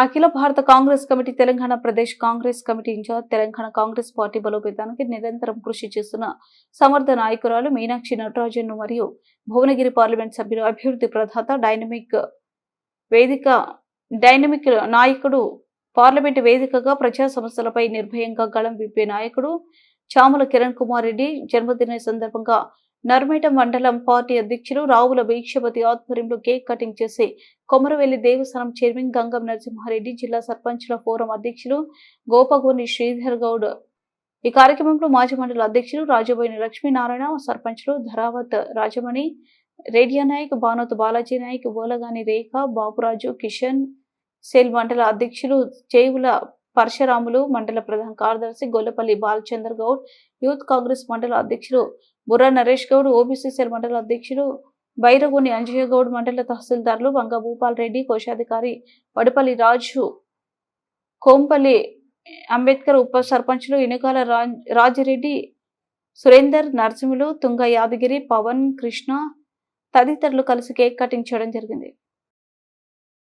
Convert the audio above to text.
అఖిల భారత Congress committee Telangana Pradesh Congress committee incharge Telangana Congress party బలోపేతానికి నిరంతరం కృషి చేస్తున్న సమర్థ నాయకురాలు మీనాక్షి నటరాజన్ మరియు భువనగిరి పార్లమెంట్ సభ్యులు అభివృద్ధి ప్రదాత డైనమిక్ నాయకుడు పార్లమెంట్ వేదికగా ప్రజా సమస్యలపై నిర్భయంగా గళం విప్పే నాయకుడు చామల కిరణ్ కుమార్ రెడ్డి జన్మదిన సందర్భంగా నర్మేట మండలం పార్టీ అధ్యక్షులు రావుల భిక్షపతి ఆధ్వర్యంలో కేక్ కటింగ్ చేసి కొమరవెల్లి దేవస్థానం చైర్మన్ గంగం నరసింహారెడ్డి జిల్లా సర్పంచుల ఫోరం అధ్యక్షులు గోపగోని శ్రీధర్ గౌడ్ ఈ కార్యక్రమంలో మాజీ మండల అధ్యక్షులు రాజబోయిన లక్ష్మీనారాయణ సర్పంచులు ధరావత్ రాజమణి రేడియా నాయక్ బానోత్ బాలాజీ నాయక్ బోలగాని రేఖ బాబురాజు కిషన్ సెల్ మండల అధ్యక్షులు చేవుల పరశురాములు మండల ప్రధాన కార్యదర్శి గొల్లపల్లి బాలచంద్ర గౌడ్ యూత్ కాంగ్రెస్ మండల అధ్యక్షులు బుర్రా నరేష్ గౌడ్ ఓబీసీ సెల్ మండల అధ్యక్షులు బైరగోని అంజయ్య గౌడ్ మండల తహసీల్దార్లు వంగ భూపాల్ రెడ్డి కోశాధికారి వడపల్లి రాజు కోంపల్లి అంబేద్కర్ ఉప సర్పంచులు ఇనుగాల రాజిరెడ్డి సురేందర్ నరసింహులు తుంగ యాదగిరి పవన్ కృష్ణ తదితరులు కలిసి కేక్ కటింగ్ చేయడం జరిగింది.